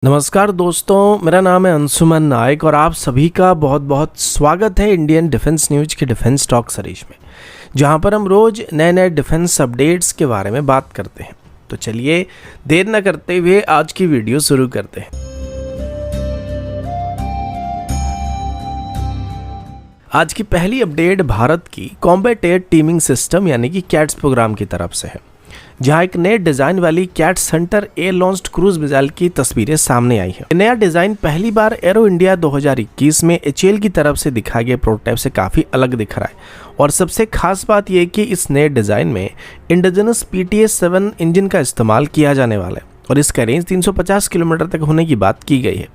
नमस्कार दोस्तों, मेरा नाम है अंशुमन नायक और आप सभी का बहुत बहुत स्वागत है इंडियन डिफेंस न्यूज के डिफेंस टॉक सीरीज में, जहां पर हम रोज नए नए डिफेंस अपडेट्स के बारे में बात करते हैं। तो चलिए देर न करते हुए आज की वीडियो शुरू करते हैं। आज की पहली अपडेट भारत की कॉम्बैट एयर टीमिंग सिस्टम यानी कि कैट्स प्रोग्राम की तरफ से है, जहां एक नए डिजाइन वाली cats Hunter air launched cruise missile की तस्वीरें सामने आई हैं। नया डिजाइन पहली बार एरो इंडिया 2021 में एचएएल की तरफ से दिखाए गए प्रोटोटाइप से काफी अलग दिख रहा है और सबसे खास बात यह कि इस नए डिजाइन में इंडिजिनस PTS-7 इंजन का इस्तेमाल किया जाने वाला है और इसका रेंज 350 किलोमीटर तक होने की बात की गई है।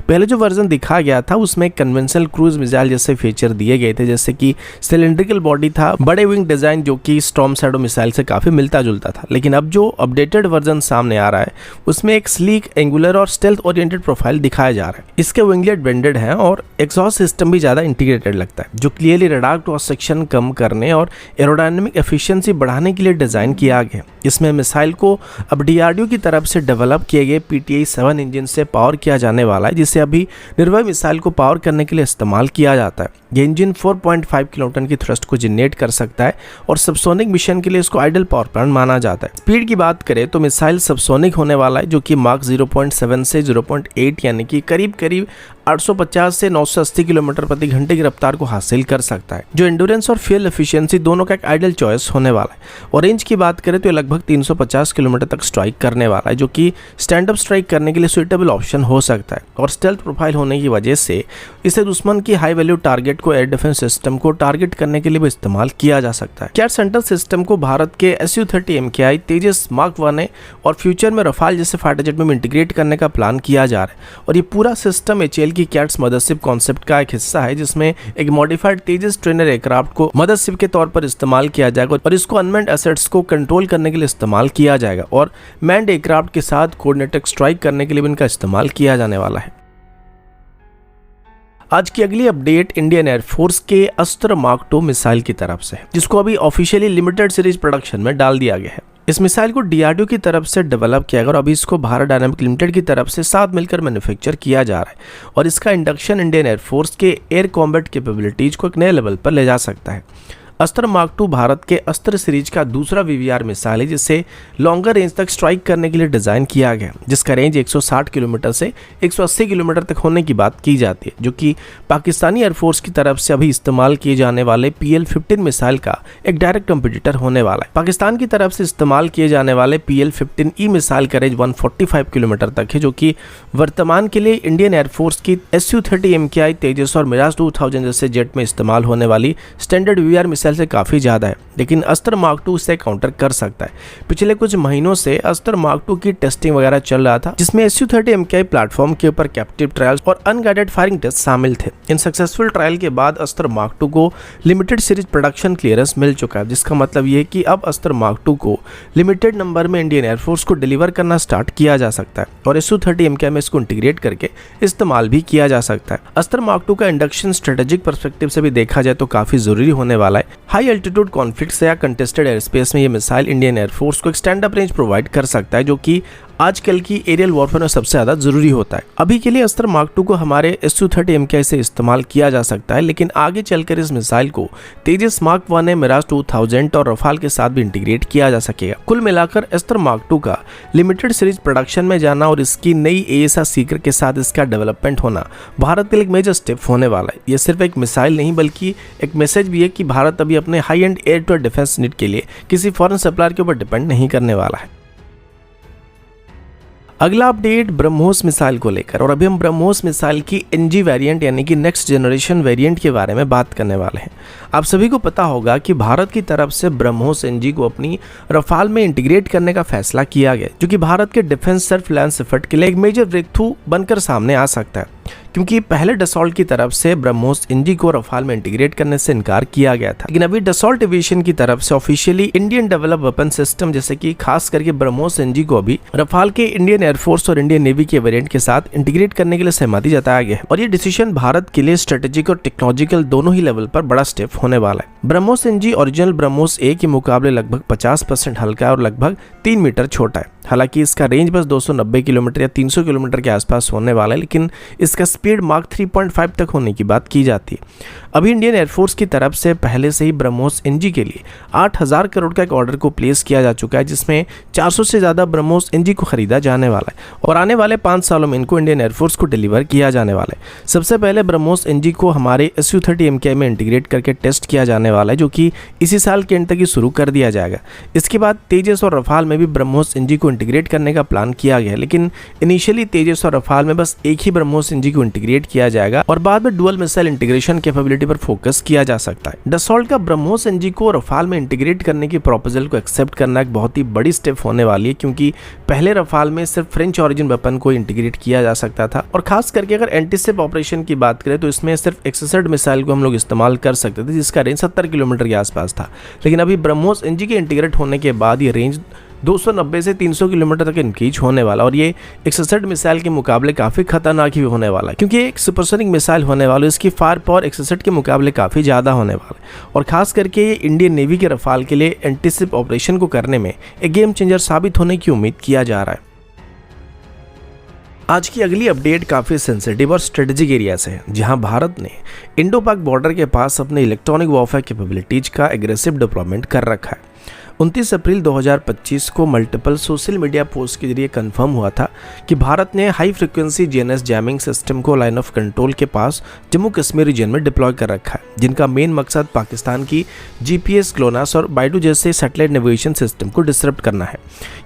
पहले जो वर्जन दिखाया गया था उसमें कन्वेंशनल क्रूज मिसाइल जैसे फीचर दिए गए थे, जैसे कि सिलेंड्रिकल बॉडी था, बड़े विंग डिजाइन जो कि स्टॉर्म शैडो मिसाइल से काफी मिलता जुलता था। लेकिन अब जो अपडेटेड वर्जन सामने आ रहा है उसमें एक स्लीक, एंगुलर और स्टेल्थ ओरिएंटेड प्रोफाइल दिखाया जा रहा है। इसके विंगलेट बेंडेड है और एग्जॉस्ट सिस्टम भी ज्यादा इंटीग्रेटेड लगता है, जो क्लियरली रडार क्रॉस सेक्शन कम करने और एरोडायनेमिक एफिशिएंसी बढ़ाने के लिए डिजाइन किया गया। इसमें मिसाइल को अब DRDO की तरफ से डेवलप किए गए PTI-7 इंजन से पावर किया जाने वाला है, जिसे अभी निर्भय मिसाइल को पावर करने के लिए इस्तेमाल किया जाता है। यह इंजन 4.5 किलोटन की थ्रस्ट को जनरेट कर सकता है और सबसोनिक मिशन के लिए इसको आइडल पावर प्लांट माना जाता है। स्पीड की बात करें तो मिसाइल सबसोनिक होने वाला है, जो कि मार्क 0.7 से 0.8 यानी कि करीब करीब 850 से 980 किलोमीटर प्रति घंटे की रफ्तार को हासिल कर सकता है, जो एंड्योरेंस और फ्यूल एफिशिएंसी दोनों का एक आइडल चॉइस होने वाला है। और रेंज की बात करें तो लगभग 350 किलोमीटर तक स्ट्राइक करने वाला है, जो कि स्टैंड अप स्ट्राइक करने के लिए सुइटेबल ऑप्शन हो सकता है। और स्टेल्थ प्रोफाइल होने की वजह से इसे दुश्मन की हाई वैल्यू टारगेट को एयर डिफेंस सिस्टम को टारगेट करने के लिए भी इस्तेमाल किया जा सकता है। कैट्स हंटर सिस्टम को भारत के Su-30 MKI, तेजस मार्क 1 और फ्यूचर में रफाल जैसे फाइटर जेट में इंटीग्रेट करने का प्लान किया जा रहा है। और ये पूरा सिस्टम एचएएल की कैट्स मदरशिप कॉन्सेप्ट का एक हिस्सा है, जिसमें एक मॉडिफाइड तेजस ट्रेनर एयरक्राफ्ट को मदरशिप के तौर पर इस्तेमाल किया जाएगा और इसको अनमैन्ड एसेट्स को कंट्रोल करने के लिए इस्तेमाल किया जाएगा और मैन्ड एयरक्राफ्ट के साथ कोऑर्डिनेटेड स्ट्राइक करने के लिए भी इनका इस्तेमाल किया जाने वाला है। आज की अगली अपडेट इंडियन एयरफोर्स के अस्त्र मार्क 2 मिसाइल की तरफ से है, जिसको अभी ऑफिशियली लिमिटेड सीरीज प्रोडक्शन में डाल दिया गया है। इस मिसाइल को DRDO की तरफ से डेवलप किया गया और अभी इसको भारत डायनामिक लिमिटेड की तरफ से साथ मिलकर मैन्युफैक्चर किया जा रहा है और इसका इंडक्शन इंडियन एयरफोर्स के एयर कॉम्बैट कैपेबिलिटीज को एक नए लेवल पर ले जा सकता है। अस्त्र मार्क 2 भारत के अस्त्र सीरीज का दूसरा VVR मिसाइल है, जिसे लॉन्गर रेंज तक स्ट्राइक करने के लिए डिजाइन किया गया, जिसका रेंज 160 किलोमीटर से 180 किलोमीटर तक होने की बात की जाती है, जो कि पाकिस्तानी एयरफोर्स की तरफ से अभी इस्तेमाल किए जाने वाले PL-15 मिसाइल का एक डायरेक्ट कंपटीटर होने वाला है। पाकिस्तान की तरफ से इस्तेमाल किए जाने वाले PL-15E मिसाइल का रेंज 145 किलोमीटर तक है, जो कि वर्तमान के लिए इंडियन एयरफोर्स की Su-30 MKI, तेजस और मिराज 2000 जैसे जेट में इस्तेमाल होने वाली स्टैंडर्ड VVR मिसाइल से काफी ज्यादा है। लेकिन अस्त्र मार्क 2 इसे काउंटर कर सकता है। पिछले कुछ महीनों से अस्त्र मार्क 2 की टेस्टिंग वगैरह चल रहा था, जिसमें Su-30 MKI प्लेटफॉर्म के ऊपर कैप्टिव ट्रायल्स और अनगाइडेड फायरिंग टेस्ट शामिल थे। इन सक्सेसफुल ट्रायल के बाद अस्त्र मार्क 2 को लिमिटेड सीरीज प्रोडक्शन क्लियरेंस मिल चुका है, जिसका मतलब ये है कि अब अस्त्र मार्क 2 को लिमिटेड नंबर में इंडियन एयरफोर्स को डिलीवर करना स्टार्ट किया जा सकता है और Su-30 MKI में इसको इंटीग्रेट करके इस्तेमाल भी किया जा सकता है। अस्त्र मार्क 2 का इंडक्शन स्ट्रेटेजिक पर्सपेक्टिव से भी देखा जाए तो काफी जरूरी होने वाला है। हाई एल्टीट्यूड कॉन्फ्लिक्ट या कंटेस्टेड एयर स्पेस में ये मिसाइल इंडियन एयरफोर्स को एक स्टैंड अप रेंज प्रोवाइड कर सकता है, जो कि आजकल की एरियल वॉरफेयर में सबसे ज्यादा जरूरी होता है। अभी के लिए अस्त्र मार्क 2 को हमारे Su-30 MKI से इस्तेमाल किया जा सकता है, लेकिन आगे चलकर इस मिसाइल को तेजस मार्क 1, मिराज 2000 और रफाल के साथ भी इंटीग्रेट किया जा सकेगा। कुल मिलाकर अस्त्र मार्क 2 का लिमिटेड सीरीज प्रोडक्शन में जाना और इसकी नई AESA सीकर के साथ इसका डेवलपमेंट होना भारत के लिए एक मेजर स्टेप होने वाला है। यह सिर्फ एक मिसाइल नहीं बल्कि एक मैसेज भी है कि भारत अभी अपने high end air to air defence need के लिए किसी फॉरेन सप्लायर के ऊपर डिपेंड नहीं करने वाला है। अगला अपडेट ब्रह्मोस मिसाइल को लेकर, और अभी हम ब्रह्मोस मिसाइल की NG वेरिएंट यानी कि नेक्स्ट जनरेशन वेरिएंट के बारे में बात करने वाले हैं। आप सभी को पता होगा कि भारत की तरफ से ब्रह्मोस NG को अपनी रफाल में इंटीग्रेट करने का फैसला किया गया, जो कि भारत के डिफेंस सेल्फ रिलायंस एफर्ट के लिए एक मेजर ब्रेक थ्रू बनकर सामने आ सकता है, क्योंकि पहले डसॉल्ट की तरफ से ब्रह्मोस NG को रफाल में इंटीग्रेट करने से इनकार किया गया था। लेकिन अभी डसॉल्ट एविएशन की तरफ से officially Indian develop weapon system जैसे कि खास करके ब्रह्मोस NG को अभी रफाल के इंडियन एयरफोर्स और इंडियन नेवी के वेरिएंट के साथ इंटीग्रेट करने के लिए सहमति जताया गया है और ये डिसीजन भारत के लिए स्ट्रेटेजिक और टेक्नोलॉजिकल दोनों ही लेवल पर बड़ा स्टेप होने वाला है। BrahMos NG original BrahMos A के मुकाबले लगभग 50% हल्का है और लगभग 3 मीटर छोटा है। हालांकि इसका रेंज बस 290 किलोमीटर या 300 किलोमीटर के आसपास होने वाला है, लेकिन इसका स्पीड मार्क 3.5 तक होने की बात की जाती है। अभी इंडियन एयरफोर्स की तरफ से पहले से ही ब्रह्मोस एनजी के लिए 8,000 करोड़ का एक ऑर्डर को प्लेस किया जा चुका है, जिसमें 400 से ज़्यादा ब्रह्मोस एनजी को खरीदा जाने वाला है और आने वाले 5 सालों में इनको इंडियन एयरफोर्स को डिलीवर किया जाने वाला है। सबसे पहले ब्रह्मोस एनजी को हमारे Su-30 MKI में इंटीग्रेट करके टेस्ट किया जाने वाला है, जो कि इसी साल के एंड तक ही शुरू कर दिया जाएगा। इसके बाद तेजस और रफाल में भी ब्रह्मोस एनजी को इंटीग्रेट करने का प्लान किया गया है, लेकिन इनिशियली तेजस और रफाल में बस एक ही ब्रह्मोस एनजी को इंटीग्रेट किया जाएगा और बाद में डुअल मिसाइल इंटीग्रेशन कैपेबिलिटी पर फोकस किया जा सकता है। डसॉल्ट का ब्रह्मोस एनजी को रफाल में इंटीग्रेट करने की प्रपोजल को एक्सेप्ट करना एक बहुत ही बड़ी स्टेप होने वाली है, क्योंकि पहले रफाल में सिर्फ फ्रेंच ऑरिजिन वेपन को इंटीग्रेट किया जा सकता था और खास करके अगर एंटीसिप ऑपरेशन की बात करें तो इसमें सिर्फ एक्सेसर्ड मिसाइल को हम लोग इस्तेमाल कर सकते थे, जिसका रेंज 70 किलोमीटर के आसपास था। लेकिन अभी ब्रह्मोस एनजी के इंटीग्रेट होने के बाद ये रेंज 290 से 300 किलोमीटर तक इंक्रीज होने वाला और ये एक ससेट मिसाइल के मुकाबले काफ़ी खतरनाक ही होने वाला है, क्योंकि एक सुपरसोनिक मिसाइल होने वाला है। इसकी फायर पावर एक ससेट के मुकाबले काफ़ी ज़्यादा होने वाला है और खास करके ये इंडियन नेवी के रफाल के लिए एंटीसिप ऑपरेशन को करने में एक गेम चेंजर साबित होने की उम्मीद किया जा रहा है। आज की अगली अपडेट काफ़ी सेंसिटिव और स्ट्रेटेजिक एरिया से है, जहां भारत ने इंडो पाक बॉर्डर के पास अपने इलेक्ट्रॉनिक वॉरफेयर कैपेबिलिटीज का एग्रेसिव डिप्लॉयमेंट कर रखा है। 29 अप्रैल 2025 को मल्टीपल सोशल मीडिया पोस्ट के जरिए कंफर्म हुआ था कि भारत ने high frequency GNS jamming system को लाइन ऑफ कंट्रोल के पास जम्मू कश्मीर रीजन में डिप्लॉय कर रखा है, जिनका मेन मकसद पाकिस्तान की जीपीएस, ग्लोनास और बाइडू जैसे सैटेलाइट नेविगेशन सिस्टम को डिसरप्ट करना है।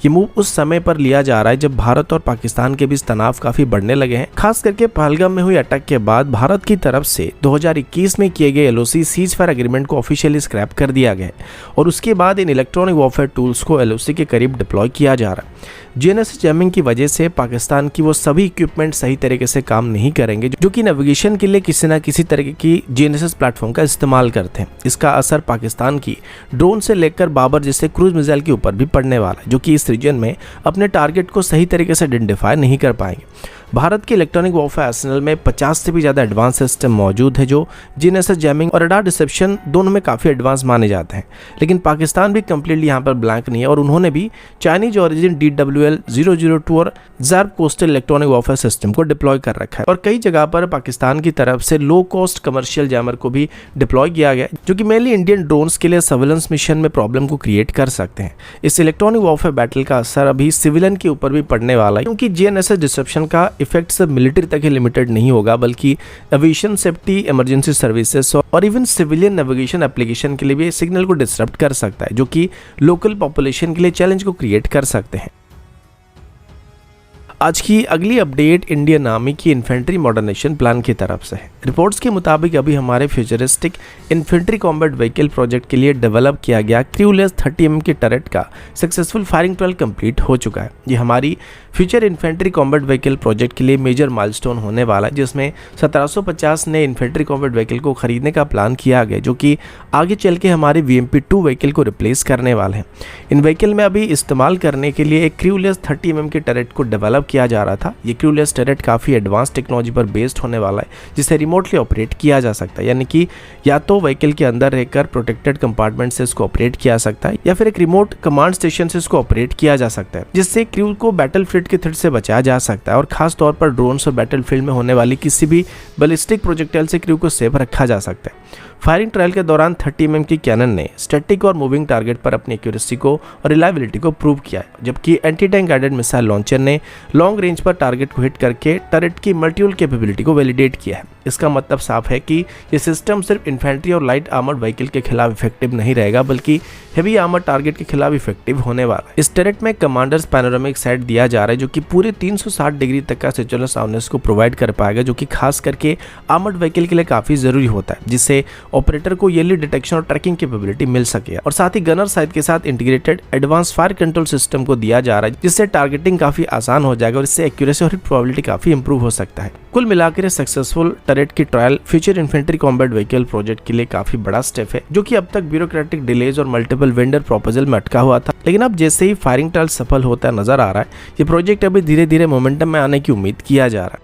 ये मूव उस समय पर लिया जा रहा है जब भारत और पाकिस्तान के बीच तनाव काफ़ी बढ़ने लगे हैं। खास करके पहलगाम में हुई अटैक के बाद भारत की तरफ से 2021 में किए गए LOC सीज फायर एग्रीमेंट को ऑफिशियली स्क्रैप कर दिया गया और उसके बाद इन इलेक्ट्रॉनिक वॉरफेयर टूल्स को LOC के करीब डिप्लॉय किया जा रहा है। जीएनएस जैमिंग की वजह से पाकिस्तान की वो सभी इक्विपमेंट सही तरीके से काम नहीं करेंगे जो कि नेविगेशन के लिए किसी न किसी तरह की जीएनएस प्लेटफॉर्म का इस्तेमाल करते हैं। इसका असर पाकिस्तान की ड्रोन से लेकर बाबर जैसे क्रूज मिसाइल के ऊपर भी पड़ने वाला है, जो कि इस रीजन में अपने टारगेट को सही तरीके से आइडेंटिफाई नहीं कर पाएंगे। भारत के इलेक्ट्रॉनिक वॉरफेयर आर्सेनल में 50 से भी ज़्यादा एडवांस सिस्टम मौजूद है जो जीएनएस जैमिंग और रडार डिसेप्शन दोनों में काफ़ी एडवांस माने जाते हैं। लेकिन पाकिस्तान भी कम्प्लीटली यहाँ पर ब्लैंक नहीं है और उन्होंने भी चाइनीज ऑरिजिन DWL-002 और ज़ार्ब कोस्टल इलेक्ट्रॉनिक वॉरफेयर सिस्टम को डिप्लॉय कर रखा है और कई जगह पर पाकिस्तान की तरफ से लो कॉस्ट कमर्शियल जैमर को भी डिप्लॉय किया गया, जो कि मेनली इंडियन ड्रोन्स के लिए सर्वेलेंस मिशन में प्रॉब्लम को क्रिएट कर सकते हैं। इस इलेक्ट्रॉनिक वॉरफेयर बैटल का असर अभी सिविलियन के ऊपर भी पड़ने वाला है, क्योंकि जीएनएस डिसेप्शन का इफेक्ट सिर्फ मिलिट्री तक ही लिमिटेड नहीं होगा, बल्कि एविएशन सेफ्टी, इमरजेंसी सर्विसेज और इवन सिविलियन नेविगेशन एप्लीकेशन के लिए भी सिग्नल को डिसरप्ट कर सकता है, जो कि लोकल पॉपुलेशन के लिए चैलेंज को क्रिएट कर सकते हैं। आज की अगली अपडेट इंडियन आर्मी की इन्फेंट्री मॉडर्नाइजेशन प्लान की तरफ से है। रिपोर्ट्स के मुताबिक अभी हमारे futuristic infantry combat vehicle project के लिए डेवलप किया गया क्रूलेस 30 mm के टरेट का सक्सेसफुल फायरिंग ट्रायल कंप्लीट हो चुका है। ये हमारी future infantry combat vehicle project के लिए मेजर माइलस्टोन होने वाला है, जिसमें 1750 नए इन्फेंट्री कॉम्बैट व्हीकल को खरीदने का प्लान किया गया, जो कि आगे चल के हमारे VMP-2 व्हीकल को रिप्लेस करने वाले हैं। इन व्हीकल में अभी इस्तेमाल करने के लिए एक क्रूलेस 30 mm के टरेट को डेवलप किया जा रहा था। ये क्रूलेस टरेट काफ़ी एडवांस टेक्नोलॉजी पर बेस्ड होने वाला है, जिसे रिमोटली ऑपरेट किया जा सकता है, यानी कि या तो व्हीकल के अंदर रहकर प्रोटेक्टेड कंपार्टमेंट से इसको ऑपरेट किया सकता है या फिर एक रिमोट कमांड स्टेशन से इसको ऑपरेट किया जा सकता है, जिससे क्रू को बैटलफील्ड के थ्रेट से बचाया जा सकता है और खास तौर पर ड्रोन्स और बैटलफील्ड में होने वाली किसी भी बैलिस्टिक प्रोजेक्टाइल से क्रू को सेफ रखा जा सकता है। फायरिंग ट्रायल के दौरान 30 mm की कैनन ने स्टैटिक और मूविंग टारगेट पर अपनी एक्यूरेसी को और रिलायबिलिटी को प्रूव किया है, जबकि anti tank guided missile launcher ने लॉन्ग रेंज पर टारगेट को हिट करके टरेट की मल्टीपल कैपेबिलिटी को वैलिडेट किया है। इसका मतलब साफ है कि ये सिस्टम सिर्फ इन्फेंट्री और लाइट आर्मर्ड व्हीकल के खिलाफ इफेक्टिव नहीं रहेगा, बल्कि हेवी आर्मर्ड टारगेट के खिलाफ इफेक्टिव होने वाला है। इस टरेट में कमांडर्स पैनोरामिक साइट दिया जा रहा है, जो कि पूरे 360 डिग्री तक का सिचुएशनल अवेयरनेस को प्रोवाइड कर पाएगा, जो कि खास करके आर्मर्ड व्हीकल के लिए काफी जरूरी होता है, जिससे ऑपरेटर को येली डिटेक्शन और ट्रैकिंग कैपेबिलिटी मिल सके। और साथ ही गनर साइट के साथ integrated advance fire control system को दिया जा रहा है, जिससे टारगेटिंग काफी आसान हो जाएगा और इससे एक्यूरेसी और हिट प्रोबेबिलिटी काफी इंप्रूव हो सकता है। कुल मिलाकर सक्सेसफुल टरेट की trial future infantry combat vehicle project के लिए काफी बड़ा स्टेप है, जो कि अब तक ब्यूरोक्रेटिक डिलेज और मल्टीपल वेंडर प्रपोजल में अटका हुआ था। लेकिन अब जैसे ही फायरिंग ट्रायल सफल होता नजर आ रहा है, ये प्रोजेक्ट अभी धीरे धीरे मोमेंटम में आने की उम्मीद किया जा रहा है।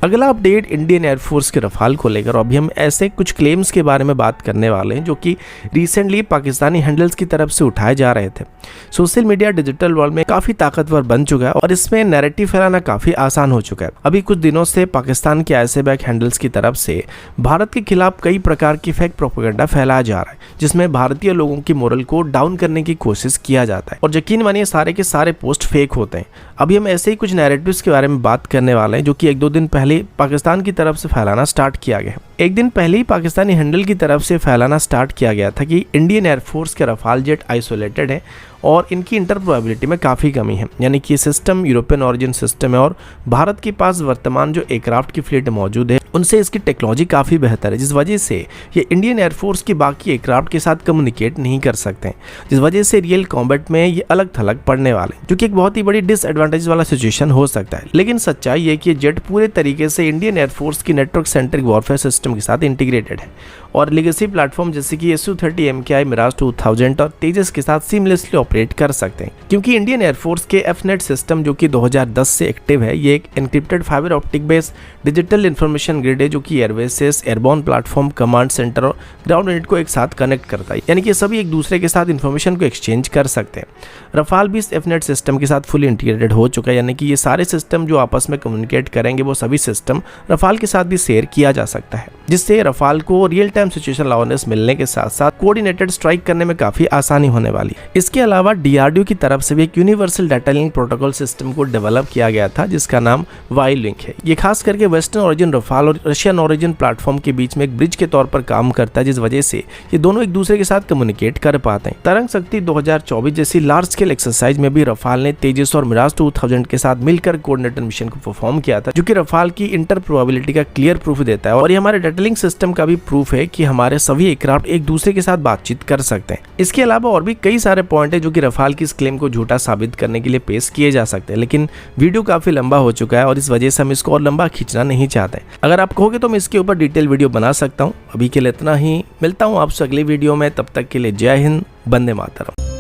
अगला अपडेट इंडियन एयरफोर्स के रफाल को लेकर। अभी हम ऐसे कुछ क्लेम्स के बारे में बात करने वाले हैं जो कि रिसेंटली पाकिस्तानी हैंडल्स की तरफ से उठाए जा रहे थे। सोशल मीडिया डिजिटल वर्ल्ड में काफी ताकतवर बन चुका है और इसमें नैरेटिव फैलाना काफी आसान हो चुका है। अभी कुछ दिनों से पाकिस्तान के ISABAC हैंडल्स की तरफ से भारत के खिलाफ कई प्रकार की फेक प्रोपेगेंडा फैलाया जा रहा है, जिसमें भारतीय लोगों की मोरल को डाउन करने की कोशिश किया जाता है और यकीन मानिए सारे के सारे पोस्ट फेक होते हैं। अभी हम ऐसे ही कुछ नैरेटिव्स के बारे में बात करने वाले हैं जो कि 1-2 दिन पहले पाकिस्तान की तरफ से फैलाना स्टार्ट किया गया है। एक दिन पहले ही पाकिस्तानी हैंडल की तरफ से फैलाना स्टार्ट किया गया था कि इंडियन एयरफोर्स के रफाल जेट आइसोलेटेड है और इनकी इंटरप्रोबेबिलिटी में काफ़ी कमी है, यानी कि सिस्टम यूरोपियन ऑरिजिन सिस्टम है और भारत के पास वर्तमान जो एयरक्राफ्ट की फ्लीट मौजूद है उनसे इसकी टेक्नोलॉजी काफ़ी बेहतर है, जिस वजह से ये इंडियन एयरफोर्स की बाकी एयरक्राफ्ट के साथ कम्युनिकेट नहीं कर सकते, जिस वजह से रियल कॉम्बैट में ये अलग थलग पड़ने वाले, जो कि एक बहुत ही बड़ी डिसएडवांटेज वाला सिचुएशन हो सकता है। लेकिन सच्चाई ये कि ये जेट पूरे तरीके से इंडियन एयरफोर्स की नेटवर्क सेंट्रिक वॉरफेयर सिस्टम के साथ इंटीग्रेटेड है और लेगेसी प्लेटफॉर्म जैसे कि Su-30 MKI, मिराज 2000 और तेजस के साथ सीमलेसली ऑपरेट कर सकते हैं, क्योंकि इंडियन एयरफोर्स के एफनेट सिस्टम जो कि 2010 से एक्टिव है, ये एक encrypted fibre optic based digital information grid है जो कि airbases, airborne platform, command centre और ग्राउंड यूनिट को एक साथ कनेक्ट करता है, यानी कि सभी एक दूसरे के साथ इन्फॉर्मेशन को एक्सचेंज कर सकते हैं। रफाल भी इस एफनेट सिस्टम के साथ फुली इंटीग्रेटेड हो चुका है, यानी कि ये सारे सिस्टम जो आपस में कम्युनिकेट करेंगे वो सभी सिस्टम रफाल के साथ भी शेयर किया जा सकता है, जिससे रफाल को रियल टाइम सिचुएशन अवेयरनेस मिलने के साथ साथ कोऑर्डिनेटेड स्ट्राइक करने में काफी आसानी होने वाली है। इसके अलावा DRDO की तरफ से भी एक universal data link protocol system को डेवलप किया गया था जिसका नाम वाई-लिंक है। ये खास करके वेस्टर्न ओरिजिन रफाल और रशियन ओरिजिन प्लेटफॉर्म के बीच में एक ब्रिज के तौर पर काम करता है, जिस वजह से ये दोनों एक दूसरे के साथ कम्युनिकेट कर पाते हैं। तरंग शक्ति 2024 जैसी लार्ज स्केल एक्सरसाइज में भी रफाल ने तेजस और मिराज 2000 के साथ मिलकर कोऑर्डिनेटेड मिशन को परफॉर्म किया था, जो कि रफाल की इंटरप्रोबेबिलिटी का क्लियर प्रूफ देता है और ये हमारे डाटा लिंक सिस्टम का भी प्रूफ है कि हमारे सभी एयरक्राफ्ट एक दूसरे के साथ बातचीत कर सकते हैं। इसके अलावा और भी कई सारे पॉइंट है जो कि रफाल की इस क्लेम को झूठा साबित करने के लिए पेश किए जा सकते हैं, लेकिन वीडियो काफी लंबा हो चुका है और इस वजह से हम इसको और लंबा खींचना नहीं चाहते। अगर आप कहोगे तो मैं इसके ऊपर डिटेल वीडियो बना सकता हूँ। अभी के लिए इतना ही, मिलता हूँ आपसे अगले वीडियो में, तब तक के लिए जय हिंद, वंदे मातरम।